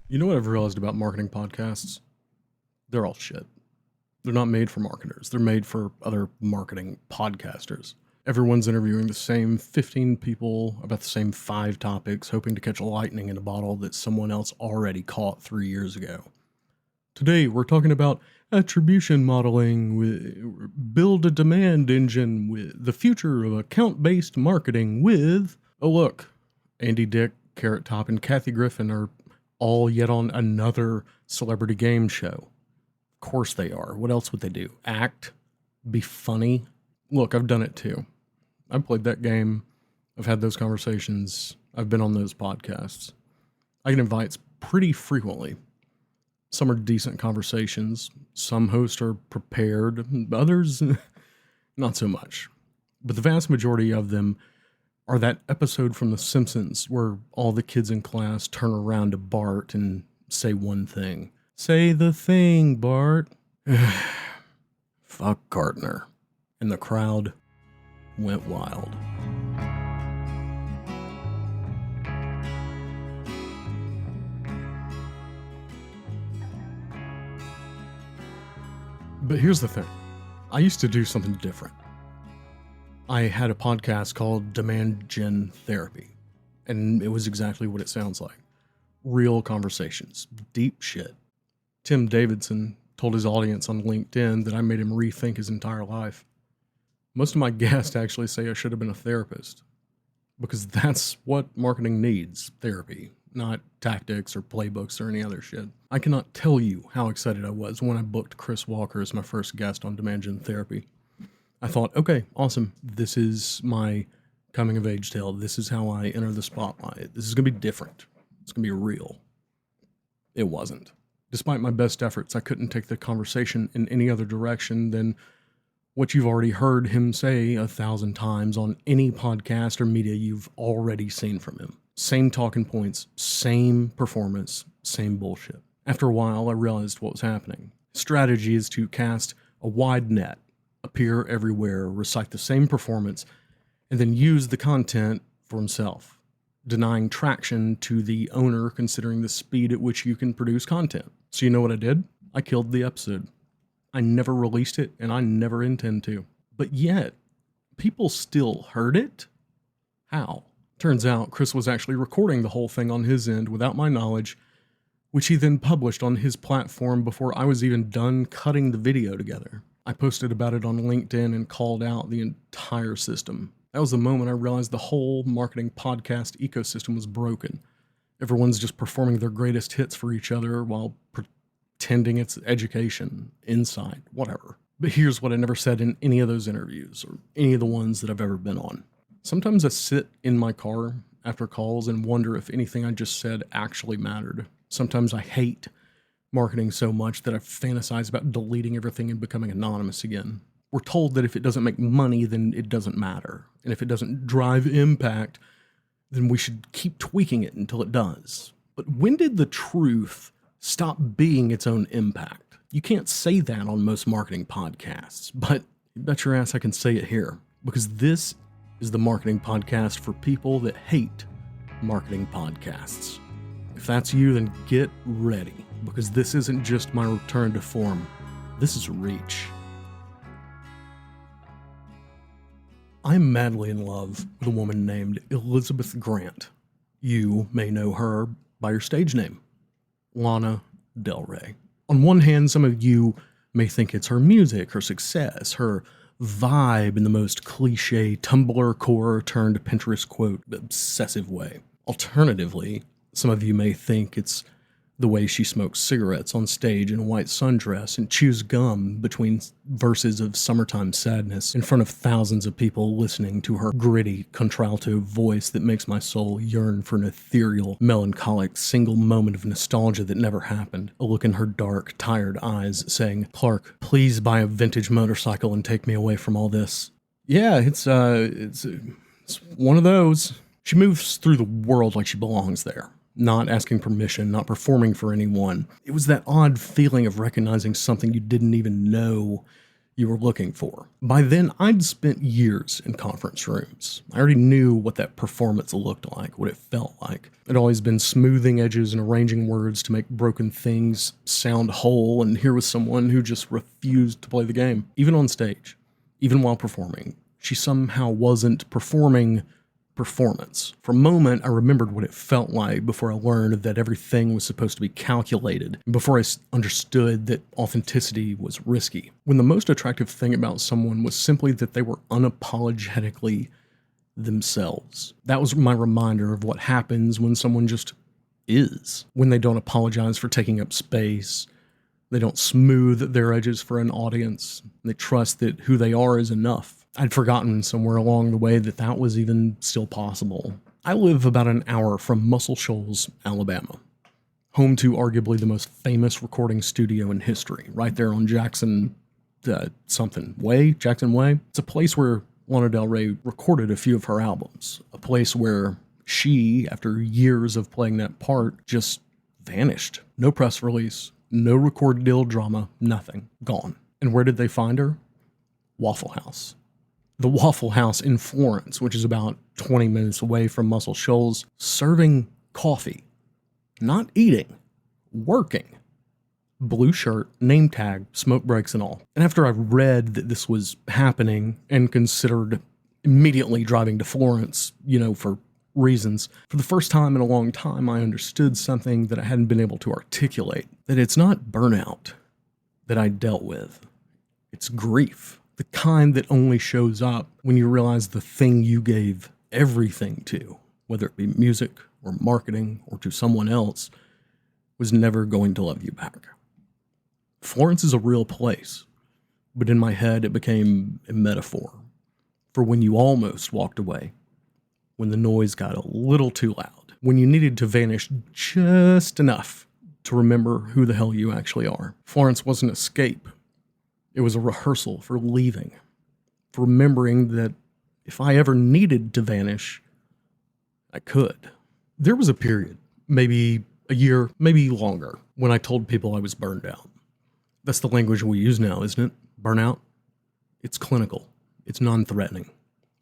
You know what I've realized about marketing podcasts? They're all shit. They're not made for marketers. They're made for other marketing podcasters. Everyone's interviewing the same 15 people about the same 5 topics, hoping to catch lightning in a bottle that someone else already caught 3 years ago. Today, we're talking about attribution modeling, build a demand engine, with the future of account-based marketing with, oh look, Andy Dick, Carrot Top, and Kathy Griffin are all yet on another celebrity game show. Of course they are. What else would they do? Act? Be funny? Look, I've done it too. I've played that game. I've had those conversations. I've been on those podcasts. I get invites pretty frequently. Some are decent conversations. Some hosts are prepared. Others, not so much. But the vast majority of them are that episode from The Simpsons where all the kids in class turn around to Bart and say one thing. Say the thing, Bart. Fuck Gartner. And the crowd went wild. But here's the thing. I used to do something different. I had a podcast called Demand Gen Therapy, and it was exactly what it sounds like. Real conversations, deep shit. Tim Davidson told his audience on LinkedIn that I made him rethink his entire life. Most of my guests actually say I should have been a therapist, because that's what marketing needs, therapy, not tactics or playbooks or any other shit. I cannot tell you how excited I was when I booked Chris Walker as my first guest on Demand Gen Therapy. I thought, okay, awesome. This is my coming of age tale. This is how I enter the spotlight. This is going to be different. It's going to be real. It wasn't. Despite my best efforts, I couldn't take the conversation in any other direction than what you've already heard him say 1,000 times on any podcast or media you've already seen from him. Same talking points, same performance, same bullshit. After a while, I realized what was happening. Strategy is to cast a wide net, appear everywhere, recite the same performance, and then use the content for himself, denying traction to the owner considering the speed at which you can produce content. So you know what I did? I killed the episode. I never released it, and I never intend to. But yet, people still heard it? How? Turns out Chris was actually recording the whole thing on his end without my knowledge, which he then published on his platform before I was even done cutting the video together. I posted about it on LinkedIn and called out the entire system. That was the moment I realized the whole marketing podcast ecosystem was broken. Everyone's just performing their greatest hits for each other while pretending it's education, insight, whatever. But here's what I never said in any of those interviews or any of the ones that I've ever been on. Sometimes I sit in my car after calls and wonder if anything I just said actually mattered. Sometimes I hate marketing so much that I fantasize about deleting everything and becoming anonymous again. We're told that if it doesn't make money, then it doesn't matter. And if it doesn't drive impact, then we should keep tweaking it until it does. But when did the truth stop being its own impact? You can't say that on most marketing podcasts, but you bet your ass I can say it here, because this is the marketing podcast for people that hate marketing podcasts. If that's you, then get ready, because this isn't just my return to form. This is Reach. I'm madly in love with a woman named Elizabeth Grant. You may know her by her stage name, Lana Del Rey. On one hand, some of you may think it's her music, her success, her vibe in the most cliche Tumblr core turned Pinterest quote obsessive way. Alternatively, some of you may think it's the way she smokes cigarettes on stage in a white sundress and chews gum between verses of Summertime Sadness in front of thousands of people listening to her gritty contralto voice that makes my soul yearn for an ethereal, melancholic, single moment of nostalgia that never happened. A look in her dark, tired eyes saying, "Clark, please buy a vintage motorcycle and take me away from all this." Yeah, it's one of those. She moves through the world like she belongs there. Not asking permission, not performing for anyone. It was that odd feeling of recognizing something you didn't even know you were looking for. By then, I'd spent years in conference rooms. I already knew what that performance looked like, what it felt like. I'd always been smoothing edges and arranging words to make broken things sound whole, and here was someone who just refused to play the game. Even on stage, even while performing, she somehow wasn't performing performance. For a moment, I remembered what it felt like before I learned that everything was supposed to be calculated, and before I understood that authenticity was risky. When the most attractive thing about someone was simply that they were unapologetically themselves. That was my reminder of what happens when someone just is. When they don't apologize for taking up space, they don't smooth their edges for an audience, they trust that who they are is enough. I'd forgotten somewhere along the way that that was even still possible. I live about an hour from Shoals, Alabama, home to arguably the most famous recording studio in history, right there on Jackson Way. It's a place where Lana Del Rey recorded a few of her albums, a place where she, after years of playing that part, just vanished. No press release, no record deal drama, nothing. Gone. And where did they find her? Waffle House. The Waffle House in Florence, which is about 20 minutes away from Muscle Shoals, serving coffee. Not eating. Working. Blue shirt, name tag, smoke breaks and all. And after I read that this was happening and considered immediately driving to Florence, for reasons, for the first time in a long time, I understood something that I hadn't been able to articulate. That it's not burnout that I dealt with. It's grief. The kind that only shows up when you realize the thing you gave everything to, whether it be music or marketing or to someone else, was never going to love you back. Florence is a real place, but in my head it became a metaphor for when you almost walked away, when the noise got a little too loud, when you needed to vanish just enough to remember who the hell you actually are. Florence was an escape. It was a rehearsal for leaving, for remembering that if I ever needed to vanish, I could. There was a period, maybe a year, maybe longer, when I told people I was burned out. That's the language we use now, isn't it? Burnout. It's clinical. It's non-threatening.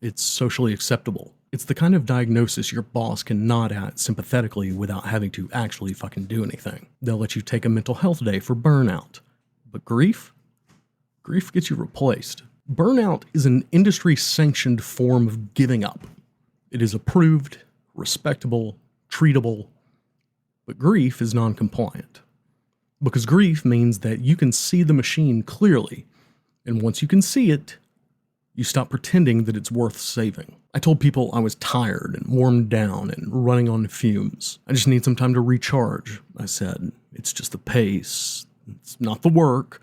It's socially acceptable. It's the kind of diagnosis your boss can nod at sympathetically without having to actually fucking do anything. They'll let you take a mental health day for burnout. But grief? Grief gets you replaced. Burnout is an industry-sanctioned form of giving up. It is approved, respectable, treatable, but grief is non-compliant. Because grief means that you can see the machine clearly, and once you can see it, you stop pretending that it's worth saving. I told people I was tired and worn down and running on fumes. I just need some time to recharge, I said. It's just the pace. It's not the work.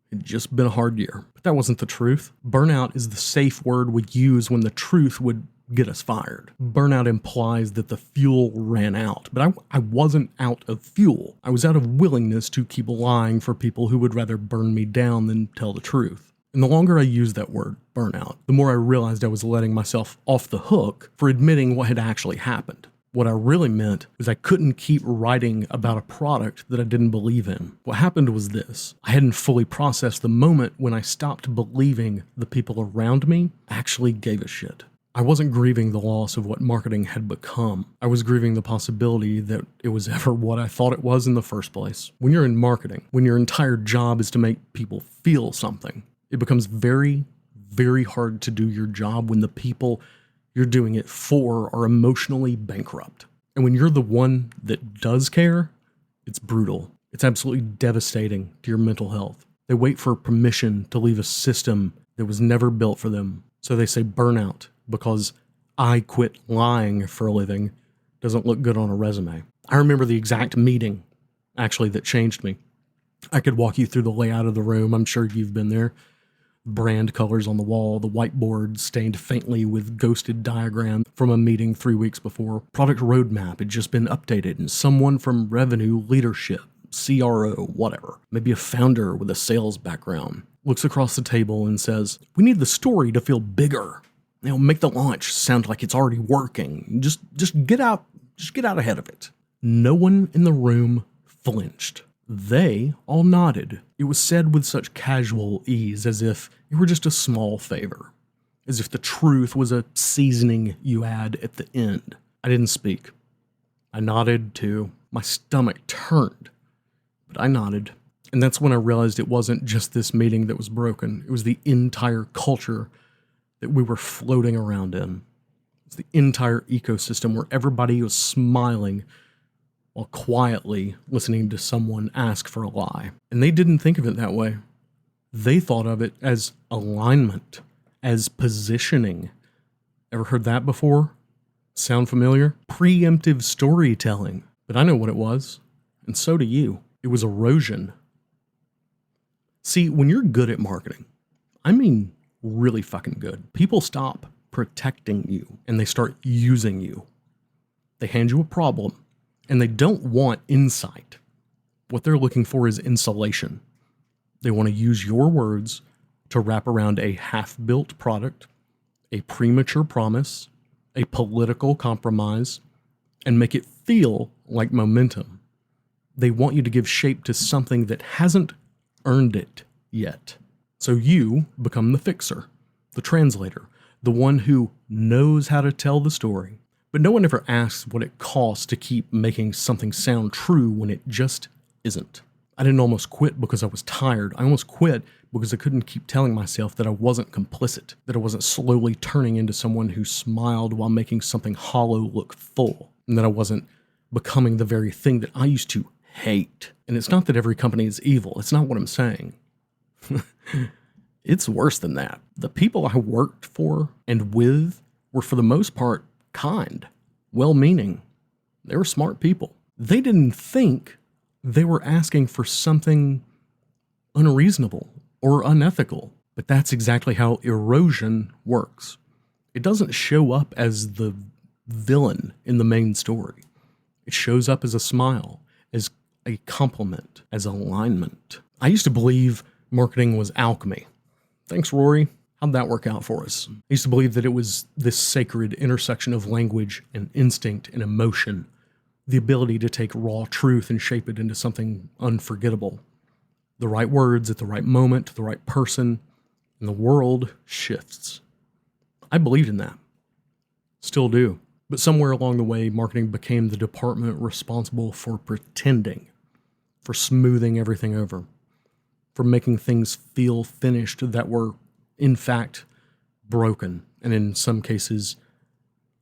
It'd just been a hard year. But that wasn't the truth. Burnout is the safe word we'd use when the truth would get us fired. Burnout implies that the fuel ran out, but I wasn't out of fuel. I was out of willingness to keep lying for people who would rather burn me down than tell the truth. And the longer I used that word, burnout, the more I realized I was letting myself off the hook for admitting what had actually happened. What I really meant is I couldn't keep writing about a product that I didn't believe in. What happened was this. I hadn't fully processed the moment when I stopped believing the people around me actually gave a shit. I wasn't grieving the loss of what marketing had become. I was grieving the possibility that it was ever what I thought it was in the first place. When you're in marketing, when your entire job is to make people feel something, it becomes very, very hard to do your job when the people you're doing it for are emotionally bankrupt. And when you're the one that does care, it's brutal. It's absolutely devastating to your mental health. They wait for permission to leave a system that was never built for them. So they say burnout because I quit lying for a living doesn't look good on a resume. I remember the exact meeting, actually, that changed me. I could walk you through the layout of the room. I'm sure you've been there. Brand colors on the wall, the whiteboard stained faintly with ghosted diagram from a meeting 3 weeks before. Product roadmap had just been updated, and someone from revenue leadership, CRO, whatever, maybe a founder with a sales background, looks across the table and says, "We need the story to feel bigger. Make the launch sound like it's already working. Just get out ahead of it." No one in the room flinched. They all nodded. It was said with such casual ease, as if it were just a small favor, as if the truth was a seasoning you add at the end. I didn't speak. I nodded too. My stomach turned, but I nodded. And that's when I realized it wasn't just this meeting that was broken. It was the entire culture that we were floating around in. It's the entire ecosystem where everybody was smiling while quietly listening to someone ask for a lie. And they didn't think of it that way. They thought of it as alignment, as positioning. Ever heard that before? Sound familiar? Preemptive storytelling. But I know what it was, and so do you. It was erosion. See, when you're good at marketing, I mean really fucking good, people stop protecting you and they start using you. They hand you a problem and they don't want insight. What they're looking for is insulation. They want to use your words to wrap around a half-built product, a premature promise, a political compromise, and make it feel like momentum. They want you to give shape to something that hasn't earned it yet. So you become the fixer, the translator, the one who knows how to tell the story. But no one ever asks what it costs to keep making something sound true when it just isn't. I didn't almost quit because I was tired. I almost quit because I couldn't keep telling myself that I wasn't complicit, that I wasn't slowly turning into someone who smiled while making something hollow look full, and that I wasn't becoming the very thing that I used to hate. And it's not that every company is evil. It's not what I'm saying. It's worse than that. The people I worked for and with were for the most part kind, well-meaning. They were smart people. They didn't think they were asking for something unreasonable or unethical. But that's exactly how erosion works. It doesn't show up as the villain in the main story. It shows up as a smile, as a compliment, as alignment. I used to believe marketing was alchemy. Thanks, Rory. How'd that work out for us? I used to believe that it was this sacred intersection of language and instinct and emotion, the ability to take raw truth and shape it into something unforgettable. The right words at the right moment to the right person, and the world shifts. I believed in that. Still do. But somewhere along the way, marketing became the department responsible for pretending, for smoothing everything over, for making things feel finished that were, in fact, broken, and in some cases,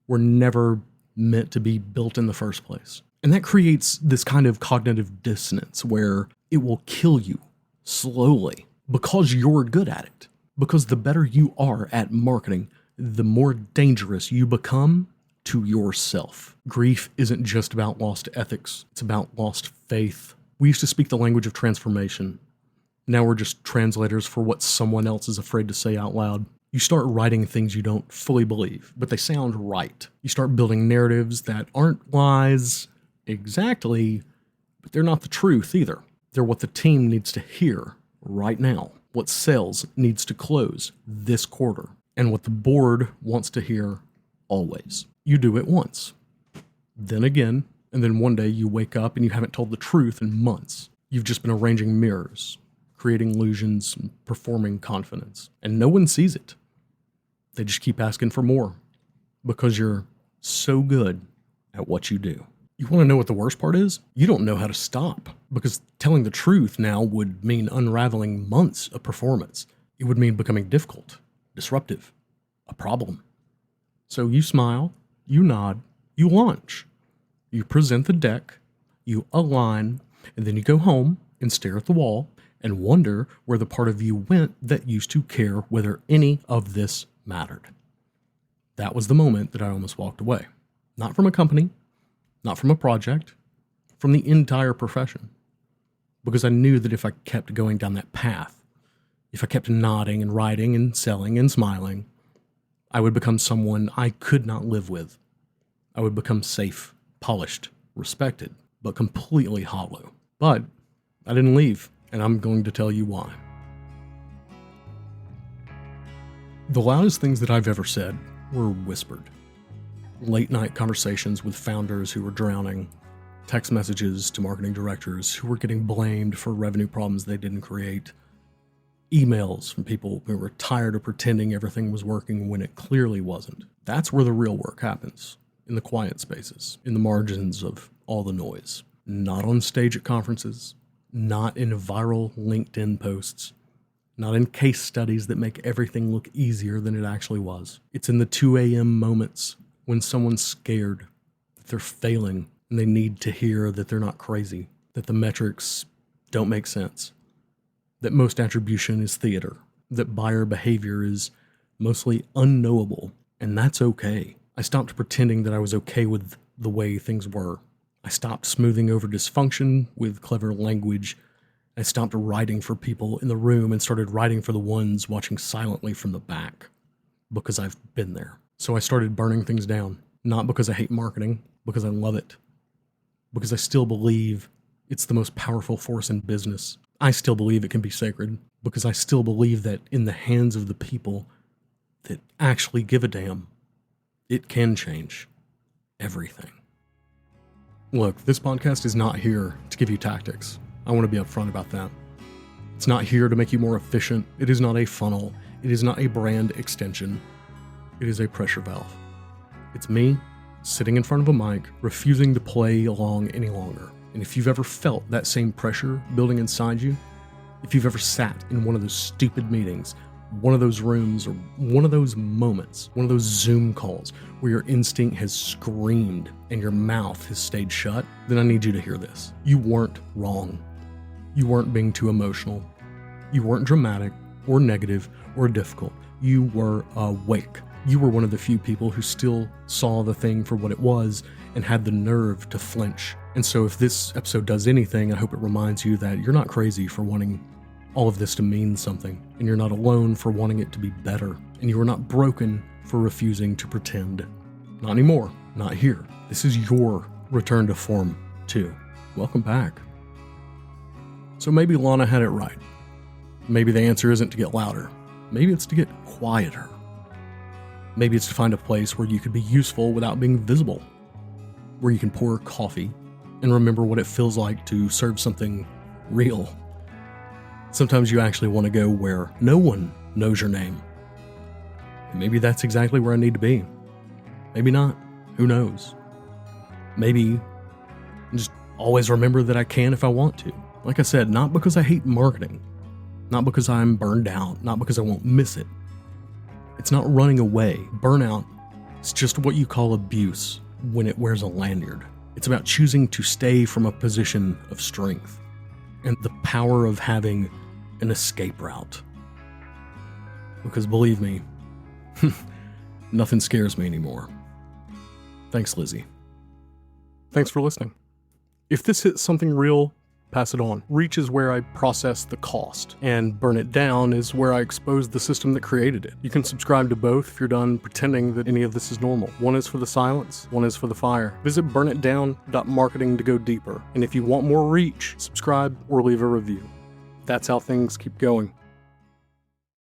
were never meant to be built in the first place. And that creates this kind of cognitive dissonance where it will kill you slowly because you're good at it. Because the better you are at marketing, the more dangerous you become to yourself. Grief isn't just about lost ethics, it's about lost faith. We used to speak the language of transformation. Now we're just translators for what someone else is afraid to say out loud. You start writing things you don't fully believe, but they sound right. You start building narratives that aren't lies exactly, but they're not the truth either. They're what the team needs to hear right now, what sales needs to close this quarter, and what the board wants to hear always. You do it once, then again, and then one day you wake up and you haven't told the truth in months. You've just been arranging mirrors, creating illusions, and performing confidence. And no one sees it. They just keep asking for more because you're so good at what you do. You want to know what the worst part is? You don't know how to stop, because telling the truth now would mean unraveling months of performance. It would mean becoming difficult, disruptive, a problem. So you smile, you nod, you launch. You present the deck, you align, and then you go home and stare at the wall and wonder where the part of you went that used to care whether any of this mattered. That was the moment that I almost walked away. Not from a company, not from a project, from the entire profession. Because I knew that if I kept going down that path, if I kept nodding and writing and selling and smiling, I would become someone I could not live with. I would become safe, polished, respected, but completely hollow. But I didn't leave, and I'm going to tell you why. The loudest things that I've ever said were whispered. Late night conversations with founders who were drowning, text messages to marketing directors who were getting blamed for revenue problems they didn't create, emails from people who were tired of pretending everything was working when it clearly wasn't. That's where the real work happens, in the quiet spaces, in the margins of all the noise. Not on stage at conferences, not in viral LinkedIn posts, not in case studies that make everything look easier than it actually was. It's in the 2 a.m. moments when someone's scared that they're failing and they need to hear that they're not crazy, that the metrics don't make sense, that most attribution is theater, that buyer behavior is mostly unknowable, and that's okay. I stopped pretending that I was okay with the way things were. I stopped smoothing over dysfunction with clever language. I stopped writing for people in the room and started writing for the ones watching silently from the back, because I've been there. So I started burning things down, not because I hate marketing, because I love it, because I still believe it's the most powerful force in business. I still believe it can be sacred, because I still believe that in the hands of the people that actually give a damn, it can change everything. Look, this podcast is not here to give you tactics. I want to be upfront about that. It's not here to make you more efficient. It is not a funnel. It is not a brand extension. It is a pressure valve. It's me sitting in front of a mic, refusing to play along any longer. And if you've ever felt that same pressure building inside you, if you've ever sat in one of those stupid meetings, one of those rooms, or one of those moments, one of those Zoom calls where your instinct has screamed and your mouth has stayed shut, then I need you to hear this. You weren't wrong. You weren't being too emotional. You weren't dramatic or negative or difficult. You were awake. You were one of the few people who still saw the thing for what it was and had the nerve to flinch. And so if this episode does anything, I hope it reminds you that you're not crazy for wanting all of this to mean something, and you're not alone for wanting it to be better, and you are not broken for refusing to pretend. Not anymore. Not here. This is your return to form, too. Welcome back. So maybe Lana had it right. Maybe the answer isn't to get louder. Maybe it's to get quieter. Maybe it's to find a place where you could be useful without being visible, where you can pour coffee and remember what it feels like to serve something real. Sometimes you actually want to go where no one knows your name. And maybe that's exactly where I need to be. Maybe not. Who knows? Maybe just always remember that I can if I want to. Like I said, not because I hate marketing, not because I'm burned out, not because I won't miss it. It's not running away. Burnout is just what you call abuse when it wears a lanyard. It's about choosing to stay from a position of strength and the power of having an escape route. Because believe me, nothing scares me anymore. Thanks, Lizzie. Thanks for listening. If this hits something real, pass it on. Reach is where I process the cost, and burn it down is where I expose the system that created it. You can subscribe to both if you're done pretending that any of this is normal. One is for the silence, one is for the fire. Visit burnitdown.marketing to go deeper. And if you want more reach, subscribe or leave a review. That's how things keep going.